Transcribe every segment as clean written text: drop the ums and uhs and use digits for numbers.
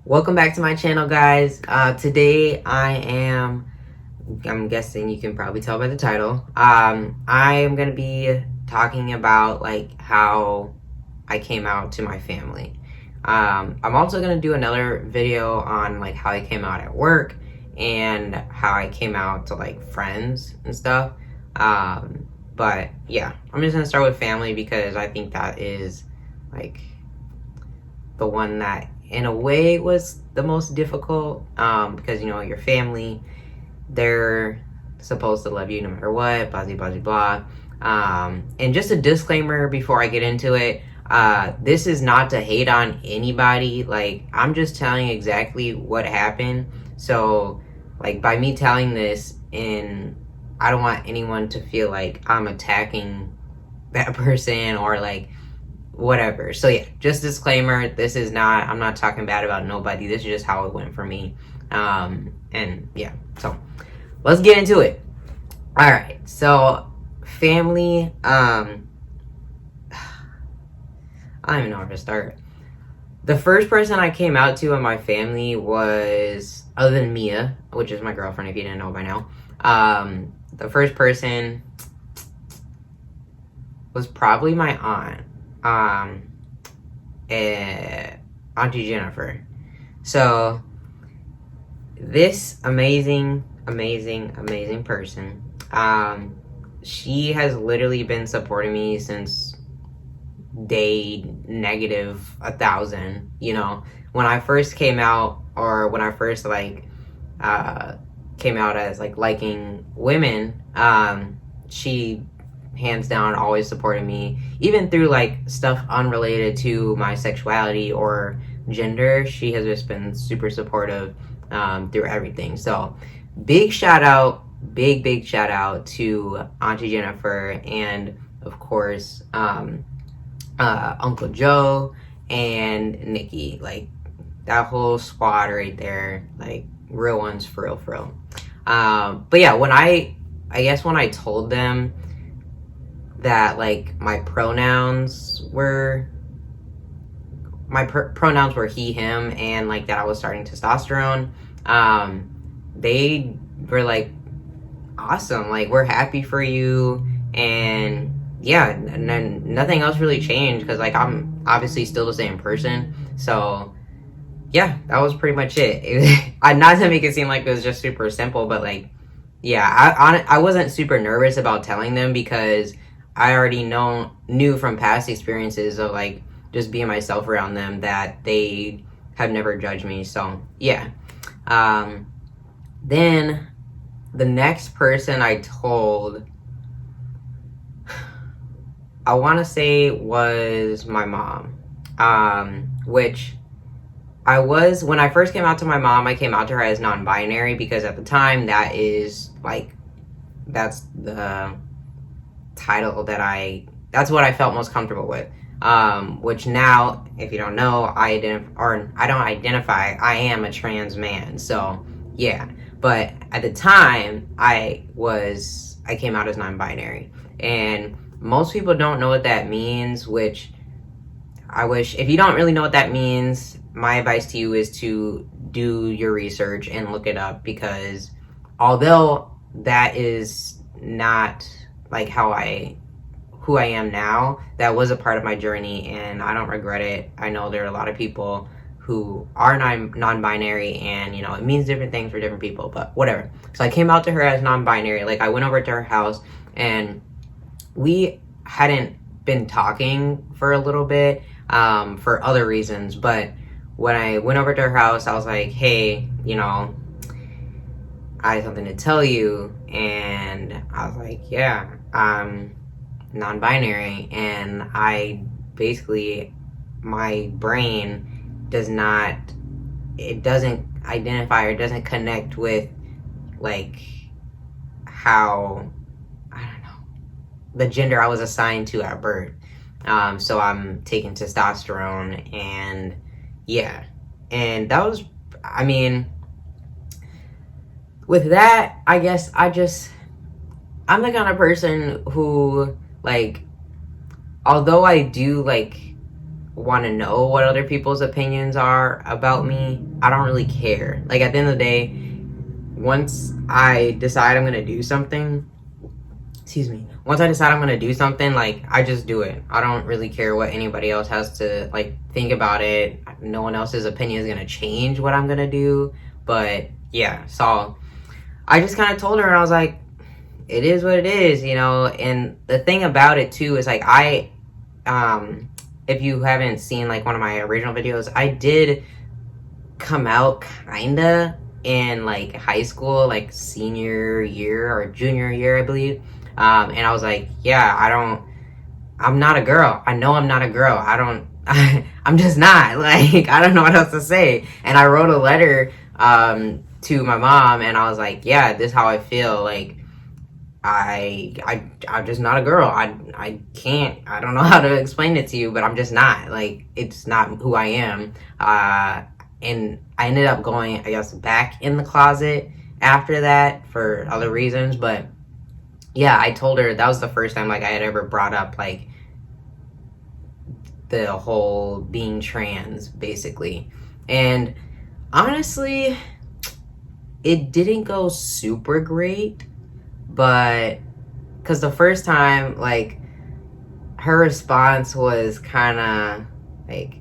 Welcome back to my channel, guys. Today I'm guessing you can probably tell by the title. I am gonna be talking about like how I came out to my family. I'm also gonna do another video on like how I came out at work and how I came out to like friends and stuff. But yeah, I'm just gonna start with family because I think that is like the one that in a way was the most difficult, because you know your family, they're supposed to love you no matter what, blah blah blah blah. And just a disclaimer before I get into it, this is not to hate on anybody. Like, I'm just telling exactly what happened. So like by me telling this, and I don't want anyone to feel like I'm attacking that person or like whatever. So yeah, just disclaimer, this is not, I'm not talking bad about nobody. This is just how it went for me. And yeah, so let's get into it. All right, so family, I don't even know where to start. The first person I came out to in my family was, other than Mia, which is my girlfriend if you didn't know by now, the first person was probably my aunt. Auntie Jennifer. So this amazing person, she has literally been supporting me since day negative 1,000. You know, when I first came out, or when I first like came out as like liking women, she hands down always supported me, even through like stuff unrelated to my sexuality or gender. She has just been super supportive through everything. So big shout out to Auntie Jennifer, and of course Uncle Joe and Nikki. Like, that whole squad right there, like real ones for real. But yeah, when I guess when I told them that like my pronouns were he, him, and like that I was starting testosterone, they were like, awesome, like we're happy for you. And yeah, and then nothing else really changed because like I'm obviously still the same person. So yeah, that was pretty much it. Not to make it seem like it was just super simple, but like, yeah, I wasn't super nervous about telling them because I already knew from past experiences of like just being myself around them that they have never judged me. So yeah. Then the next person I told, I want to say was my mom, which I was, when I first came out to my mom, I came out to her as non-binary because at the time that is like, that's the title that's what I felt most comfortable with, which now, if you don't know, I don't identify, I am a trans man. So yeah, but at the time I came out as non-binary, and most people don't know what that means, which I wish, if you don't really know what that means, my advice to you is to do your research and look it up, because although that is not like who I am now, that was a part of my journey and I don't regret it. I know there are a lot of people who are non-binary, and you know, it means different things for different people, but whatever. So I came out to her as non-binary. Like, I went over to her house and we hadn't been talking for a little bit, for other reasons, but when I went over to her house, I was like, hey, you know, I have something to tell you. And I was like, yeah, I'm non-binary, and I basically, my brain doesn't identify or doesn't connect with like how, I don't know, the gender I was assigned to at birth. So I'm taking testosterone, and yeah, and that was, I mean, with that, I guess I'm the kind of person who, like, although I do, like, want to know what other people's opinions are about me. I don't really care. Like, at the end of the day, once I decide I'm going to do something, once I decide I'm going to do something, like, I just do it. I don't really care what anybody else has to, like, think about it. No one else's opinion is going to change what I'm going to do. But, yeah, so I just kind of told her, and I was like, it is what it is, you know? And the thing about it, too, is, like, if you haven't seen, like, one of my original videos, I did come out kinda in, like, high school, like, senior year or junior year, I believe. And I was like, yeah, I'm not a girl. I know I'm not a girl. I'm just not. Like, I don't know what else to say. And I wrote a letter to my mom, and I was like, yeah, this is how I feel. Like, I'm just not a girl. I can't, I don't know how to explain it to you, but I'm just not. Like, it's not who I am. And I ended up going, I guess, back in the closet after that for other reasons, but yeah, I told her that was the first time, like, I had ever brought up, like, the whole being trans, basically. And honestly, it didn't go super great, but because the first time, like, her response was kind of like,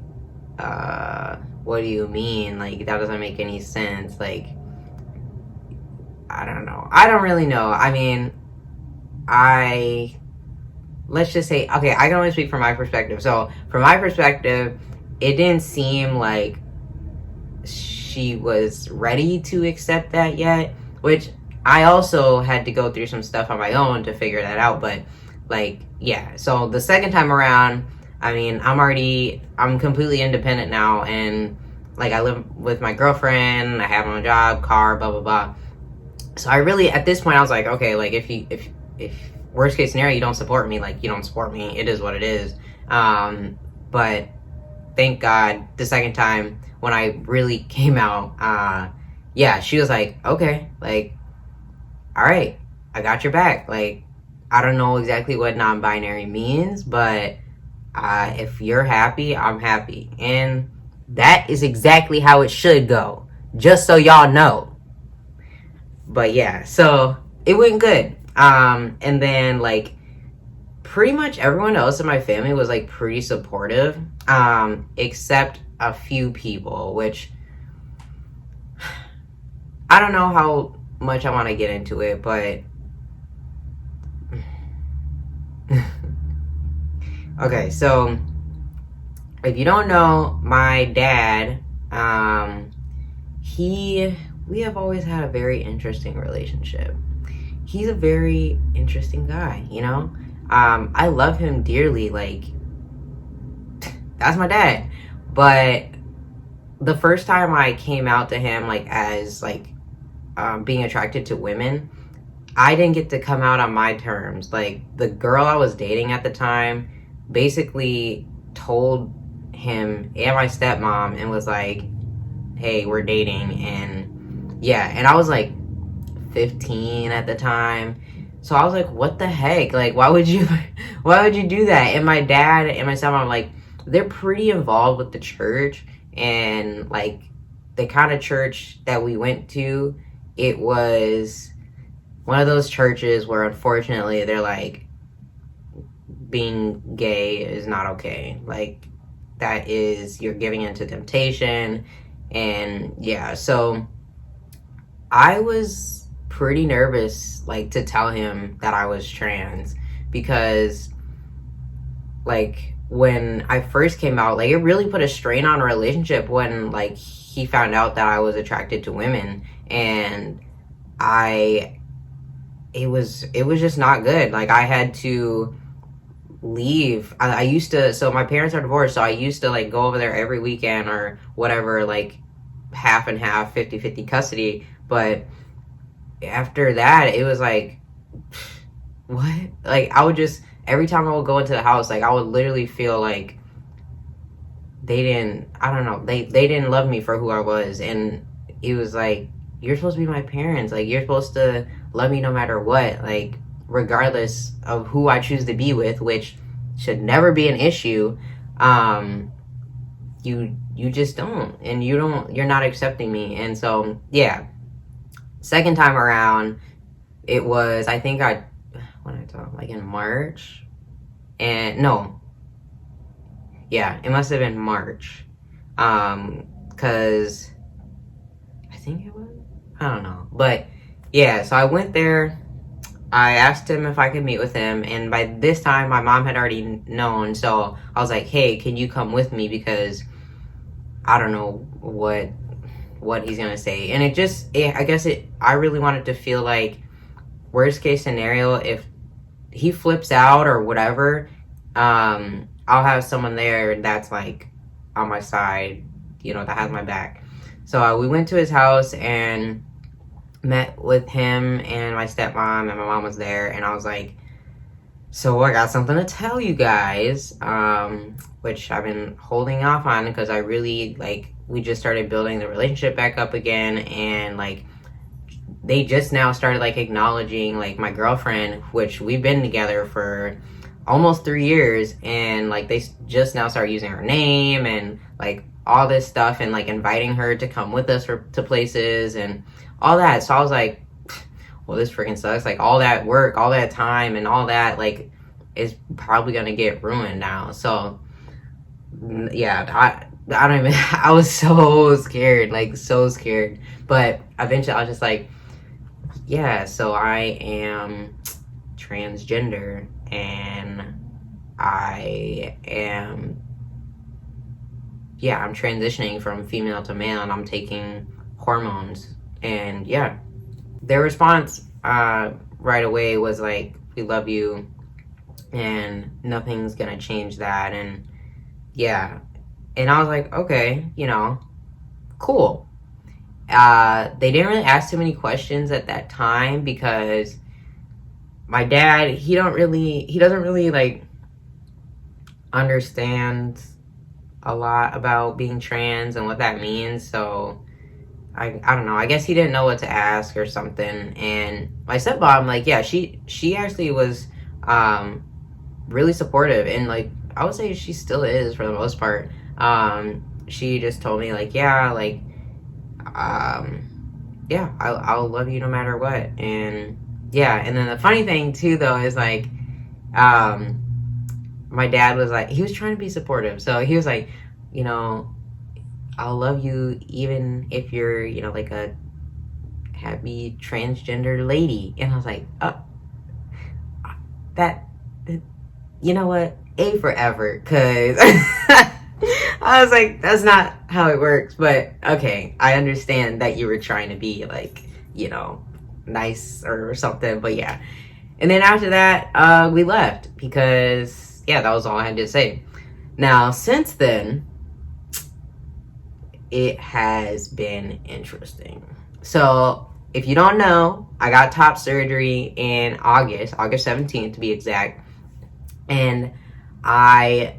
what do you mean? Like, that doesn't make any sense. Like, I don't know. I don't really know. I mean, let's just say, okay, I can only speak from my perspective. So, from my perspective, it didn't seem like she was ready to accept that yet, which I also had to go through some stuff on my own to figure that out. But, like, yeah. So, the second time around, I mean, I'm completely independent now, and, like, I live with my girlfriend, I have my own job, car, blah, blah, blah. So I really, at this point, I was like, okay, like, if worst case scenario, you don't support me, like, you don't support me, it is what it is. But thank God, the second time, when I really came out, yeah, she was like, okay, like, all right, I got your back. Like, I don't know exactly what non-binary means, but if you're happy, I'm happy. And that is exactly how it should go, just so y'all know. But yeah, so it went good. And then, like, pretty much everyone else in my family was, like, pretty supportive, except a few people, which I don't know how much I want to get into it, but okay, so if you don't know, my dad, we have always had a very interesting relationship. He's a very interesting guy, you know? I love him dearly, like, that's my dad. But the first time I came out to him, like, as, like, being attracted to women, I didn't get to come out on my terms. Like, the girl I was dating at the time basically told him and my stepmom and was like, hey, we're dating. And yeah, and I was like 15 at the time, so I was like, what the heck, like, why would you do that? And my dad and my stepmom, like, they're pretty involved with the church, and, like, the kind of church that we went to, it was one of those churches where, unfortunately, they're like, being gay is not okay. Like, that is, you're giving into temptation. And yeah, so I was pretty nervous, like, to tell him that I was trans, because, like, when I first came out, like, it really put a strain on a relationship when, like, he found out that I was attracted to women, and it was just not good. Like, I had to leave. I used to, so my parents are divorced, so I used to, like, go over there every weekend or whatever, like, half and half, 50-50 custody. But after that, it was like, what? Like, I would just, every time I would go into the house, like, I would literally feel like they didn't, I don't know, they didn't love me for who I was. And it was like, you're supposed to be my parents. Like, you're supposed to love me no matter what, like, regardless of who I choose to be with, which should never be an issue. you just don't, and you're not accepting me. And so yeah, second time around, it was, I think when I told, like, in March, and no, yeah, it must have been March, because I think it was, I don't know, but yeah, so I went there. I asked him if I could meet with him, and by this time my mom had already known, so I was like, hey, can you come with me, because I don't know what he's gonna say. And I really wanted to feel like, worst case scenario, if he flips out or whatever, I'll have someone there that's like on my side, that has my back. So we went to his house and met with him and my stepmom, and my mom was there, and I was like, so I got something to tell you guys, which I've been holding off on, because I really, like, we just started building the relationship back up again, and like, they just now started like acknowledging like my girlfriend, which we've been together for almost 3 years, and like they just now start using her name and like all this stuff, and like inviting her to come with us to places and all that. So I was like, well, this freaking sucks. Like, all that work, all that time, and all that, like, is probably gonna get ruined now. So yeah, I don't even, I was so scared, like so scared. But eventually I was just like, yeah, so I am transgender, and I'm transitioning from female to male, and I'm taking hormones. And yeah, their response right away was like, we love you, and nothing's gonna change that. And yeah, and I was like, okay, cool. They didn't really ask too many questions at that time, because my dad, he doesn't really like understand a lot about being trans and what that means. So I don't know, I guess he didn't know what to ask or something. And my stepmom, like, yeah, she actually was really supportive, and like, I would say she still is for the most part. She just told me like, yeah, like, yeah, I'll love you no matter what. And yeah, and then the funny thing too though is like, my dad was like, he was trying to be supportive, so he was like, I'll love you even if you're, like a happy transgender lady. And I was like, oh, that, you know what, A forever, because I was like, that's not how it works. But okay, I understand that you were trying to be like, nice or something. But yeah, and then after that, we left, because yeah, that was all I had to say. Now, since then, it has been interesting. So if you don't know, I got top surgery in August 17th to be exact. And I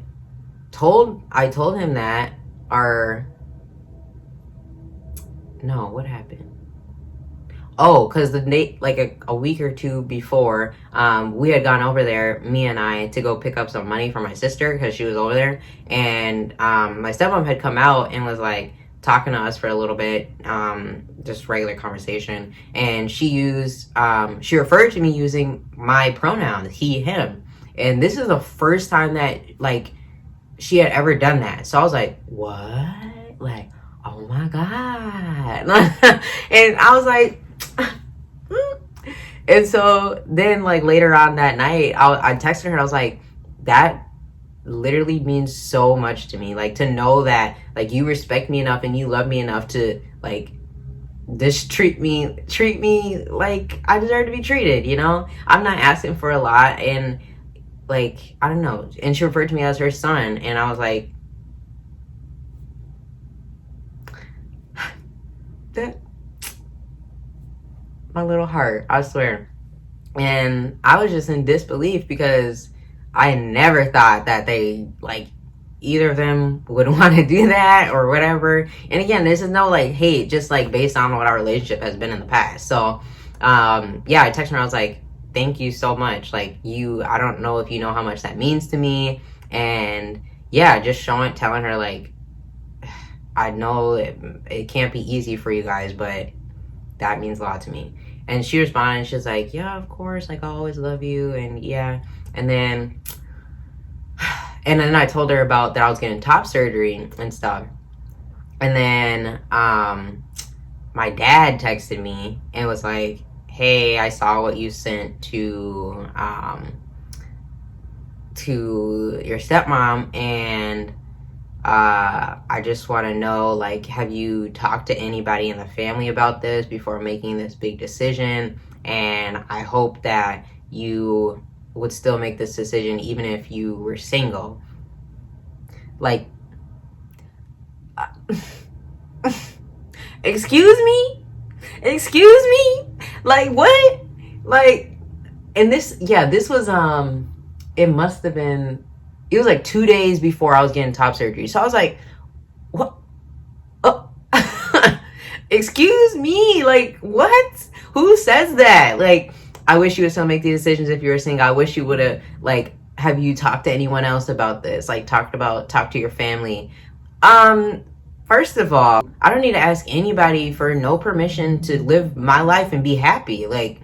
told him that, what happened? Oh, because the date, like a week or two before, we had gone over there, me and I, to go pick up some money for my sister, because she was over there. And my stepmom had come out and was like talking to us for a little bit, just regular conversation. And she referred to me using my pronouns, he, him. And this is the first time that like she had ever done that. So I was like, what? Like, oh my God. And I was like, and so then like later on that night, I texted her and I was like, that literally means so much to me. Like, to know that like you respect me enough and you love me enough to like just treat me like I deserve to be treated, I'm not asking for a lot. And like, I don't know. And she referred to me as her son. And I was like, that, my little heart, I swear. And I was just in disbelief, because I never thought that they, like, either of them would want to do that or whatever. And again, this is no like hate, just like based on what our relationship has been in the past. So yeah, I texted her, I was like, thank you so much. Like, I don't know if you know how much that means to me. And yeah, just telling her like, I know it can't be easy for you guys, but that means a lot to me. And she responded, she's like, yeah, of course, like, I always love you, and yeah. And then I told her about that I was getting top surgery and stuff. And then my dad texted me and was like, hey, I saw what you sent to your stepmom, and I just want to know, like, have you talked to anybody in the family about this before making this big decision? And I hope that you would still make this decision even if you were single. Like, excuse me? Like, what? Like, and this was, it must have been, it was like 2 days before I was getting top surgery. So I was like, what? Oh. Excuse me? Like, what? Who says that? Like, I wish you would still make these decisions if you were single. I wish you would have, like, have you talked to anyone else about this? Like, talk to your family. First of all, I don't need to ask anybody for no permission to live my life and be happy. Like,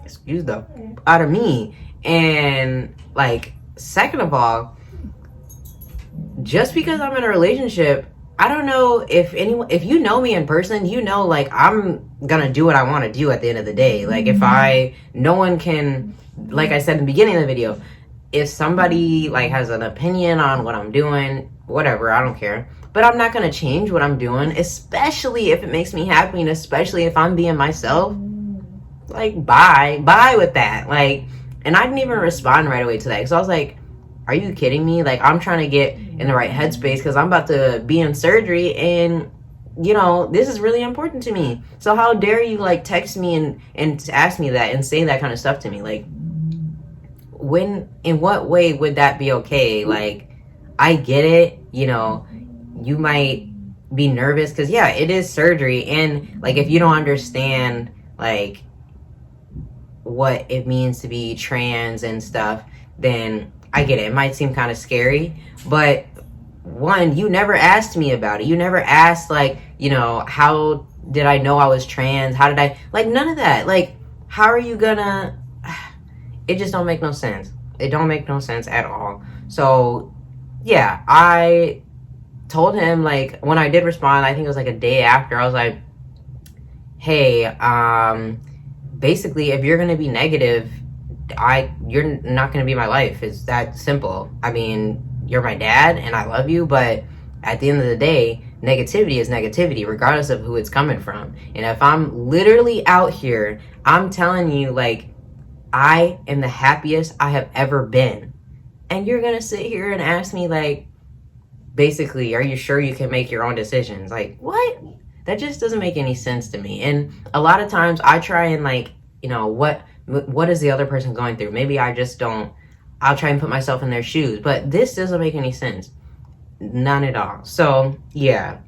excuse the out of me. And, like, second of all, just because I'm in a relationship, I don't know if you know me in person, you know, like, I'm gonna do what I want to do at the end of the day. Like, no one can, like I said in the beginning of the video, if somebody, like, has an opinion on what I'm doing, whatever, I don't care. But I'm not gonna change what I'm doing, especially if it makes me happy, and especially if I'm being myself. Like, bye with that. Like, and I didn't even respond right away to that, because I was like, are you kidding me? Like, I'm trying to get in the right headspace because I'm about to be in surgery, and, you know, this is really important to me. So how dare you, like, text me and ask me that and say that kind of stuff to me? Like, in what way would that be okay? Like, I get it, you know, you might be nervous because, yeah, it is surgery. And, like, if you don't understand, like, what it means to be trans and stuff, then I get it. It might seem kind of scary, but one, you never asked me about it. You never asked, like, you know, how did I know I was trans? How did I, like, none of that. Like, how are you gonna, it just don't make no sense. It don't make no sense at all. So, yeah, I told him, like, when I did respond, I think it was like a day after, I was like, hey, basically, if you're gonna be negative, you're not gonna be my life. It's that simple. I mean, you're my dad and I love you, but at the end of the day, negativity is negativity, regardless of who it's coming from. And if I'm literally out here, I'm telling you, like, I am the happiest I have ever been. And you're gonna sit here and ask me, like, basically, are you sure you can make your own decisions? Like, what? That just doesn't make any sense to me. And a lot of times I try and, like, you know, what is the other person going through? Maybe I just don't, I'll try and put myself in their shoes. But this doesn't make any sense. None at all. So, yeah.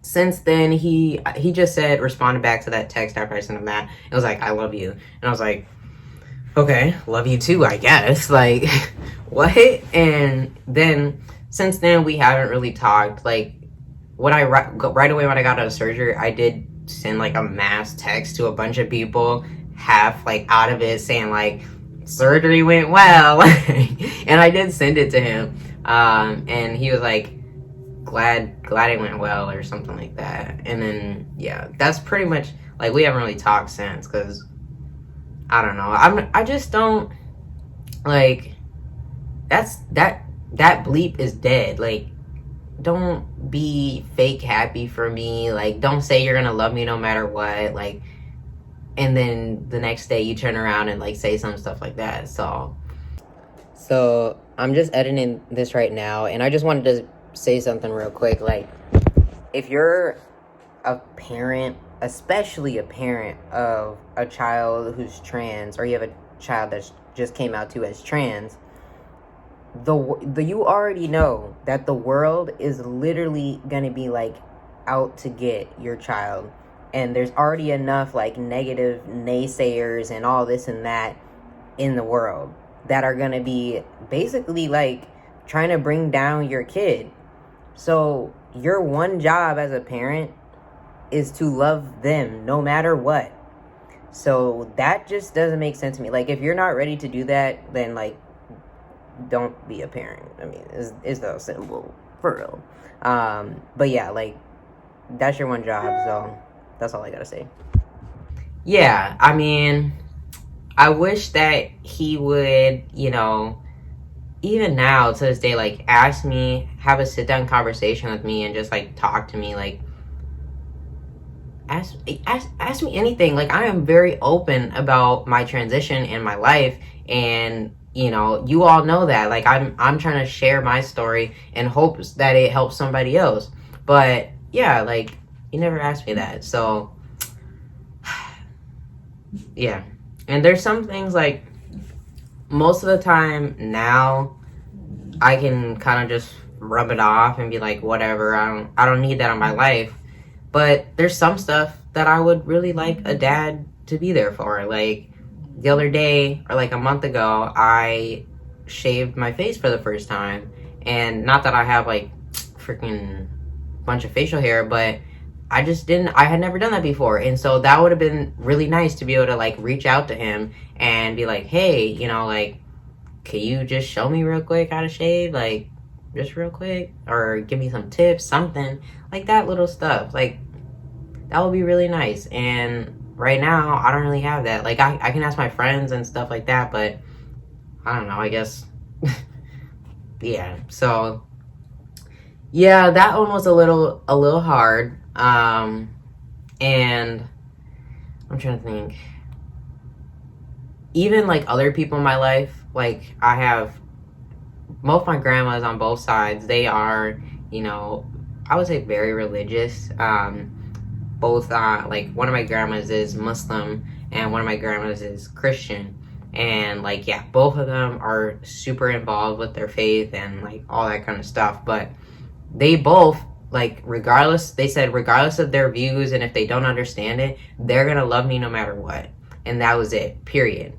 Since then, he just responded back to that text after I sent him that. It was like, I love you. And I was like, okay, love you too, I guess. Like, what? And then, since then, we haven't really talked. Like, right away when I got out of surgery, I did send, like, a mass text to a bunch of people, half, like, out of it, saying, like, surgery went well. And I did send it to him. And he was like, glad it went well, or something like that. And then, yeah, that's pretty much, like, we haven't really talked since, because I don't know. I just don't, like, that bleep is dead. Like, don't be fake happy for me. Like, don't say you're gonna love me no matter what. Like, and then the next day you turn around and, like, say some stuff like that. So I'm just editing this right now, and I just wanted to say something real quick. Like, if you're a parent, especially a parent of a child who's trans, or you have a child that just came out to as trans, you already know that the world is literally gonna be, like, out to get your child, and there's already enough, like, negative naysayers and all this and that in the world that are gonna be basically, like, trying to bring down your kid. So your one job as a parent is to love them no matter what. So that just doesn't make sense to me. Like, if you're not ready to do that, then like, don't be a parent. I mean, it's that simple, for real. But yeah, like, that's your one job, so that's all I gotta say. Yeah, I mean, I wish that he would, you know, even now to this day, like, ask me, have a sit down conversation with me, and just like talk to me, like, ask me anything. Like, I am very open about my transition in my life, and you know, you all know that. Like, I'm trying to share my story in hopes that it helps somebody else. But yeah, like, you never asked me that, so yeah. And there's some things, like, most of the time now I can kind of just rub it off and be like, whatever, I don't need that in my life. But there's some stuff that I would really like a dad to be there for. Like, the other day, or like a month ago, I shaved my face for the first time. And not that I have like freaking bunch of facial hair, but I had never done that before. And so that would have been really nice to be able to like reach out to him and be like, hey, you know, like, can you just show me real quick how to shave? Like, just real quick, or give me some tips, something like that, little stuff. Like, that would be really nice. And right now I don't really have that. Like, I can ask my friends and stuff like that, but I don't know, I guess. Yeah, so yeah, that one was a little hard. And I'm trying to think, even like other people in my life, like, I have both my grandmas on both sides. They are, you know, I would say very religious. Both, like, one of my grandmas is Muslim and one of my grandmas is Christian. And, like, yeah, both of them are super involved with their faith and, like, all that kind of stuff. But they both, like, they said regardless of their views and if they don't understand it, they're going to love me no matter what. And that was it, period.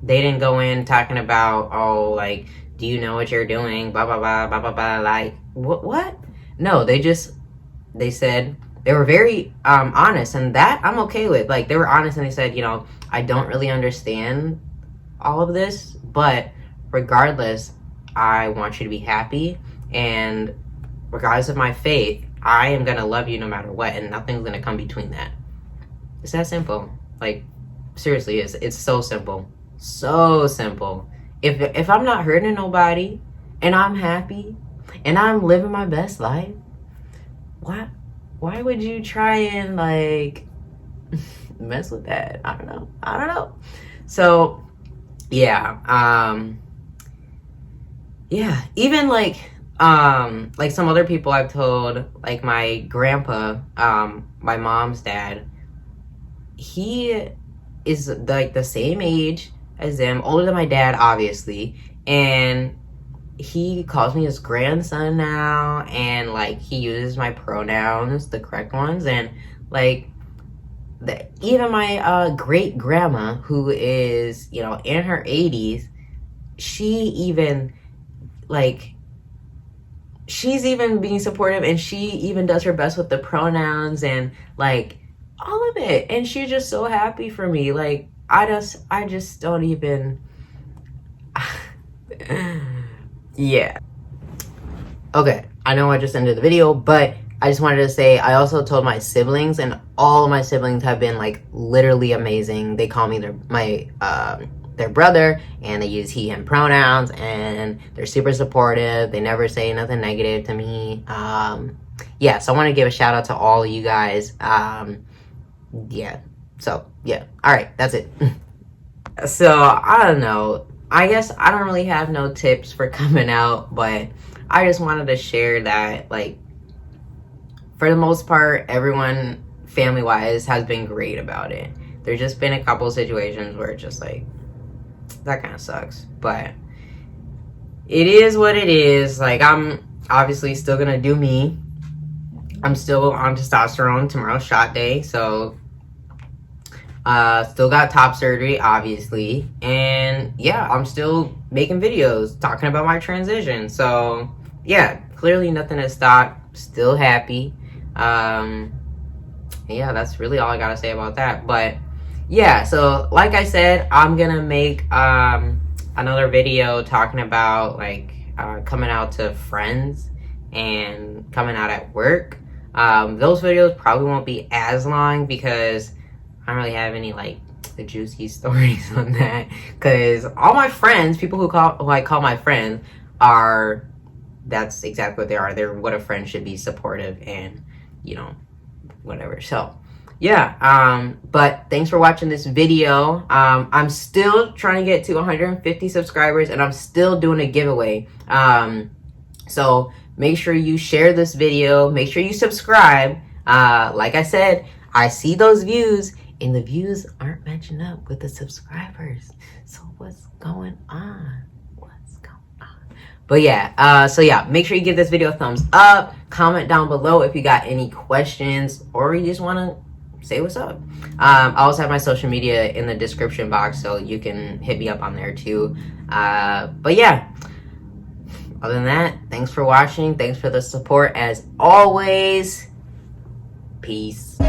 They didn't go in talking about, oh, like, do you know what you're doing? Blah, blah, blah, blah, blah, blah. Like, what? No, they said, they were very honest, and that I'm okay with. Like, they were honest, and they said, you know, I don't really understand all of this, but regardless, I want you to be happy, and regardless of my faith, I am gonna love you no matter what, and nothing's gonna come between that. It's that simple. Like, seriously, it's so simple. So simple. If I'm not hurting nobody, and I'm happy, and I'm living my best life, why would you try and, like, mess with that? I don't know. So, yeah, yeah, even, like some other people I've told, like my grandpa, my mom's dad, he is, like, the same age as them, older than my dad, obviously, and he calls me his grandson now, and, like, he uses my pronouns, the correct ones, and, like, even my great grandma, who is, you know, in her 80s, she even, like, she's even being supportive, and she even does her best with the pronouns and, like, all of it, and she's just so happy for me. Like, I just don't even yeah. Okay, I know I just ended the video, but I just wanted to say, I also told my siblings, and all of my siblings have been, like, literally amazing. They call me their brother, and they use he, him pronouns, and they're super supportive. They never say nothing negative to me. Yeah, so I want to give a shout out to all of you guys. Yeah, so, yeah. All right, that's it. So, I don't know. I guess I don't really have no tips for coming out, but I just wanted to share that, like, for the most part, everyone, family-wise, has been great about it. There's just been a couple situations where it's just, like, that kind of sucks. But it is what it is. Like, I'm obviously still gonna do me. I'm still on testosterone. Tomorrow's shot day, so still got top surgery, obviously, and yeah, I'm still making videos talking about my transition. So yeah, clearly nothing to stop. Still happy. Yeah, that's really all I gotta say about that. But yeah, so like I said, I'm gonna make another video talking about like coming out to friends and coming out at work. Those videos probably won't be as long because I don't really have any like the juicy stories on that, because all my friends, people who I call my friends, that's exactly what they are. They're what a friend should be, supportive and, you know, whatever. So yeah, but thanks for watching this video. I'm still trying to get to 150 subscribers, and I'm still doing a giveaway. So make sure you share this video, make sure you subscribe. Like I said, I see those views, and the views aren't matching up with the subscribers. So what's going on? But yeah, so yeah, make sure you give this video a thumbs up. Comment down below if you got any questions or you just want to say what's up. I also have my social media in the description box, so you can hit me up on there too. But yeah, other than that, thanks for watching. Thanks for the support as always. Peace.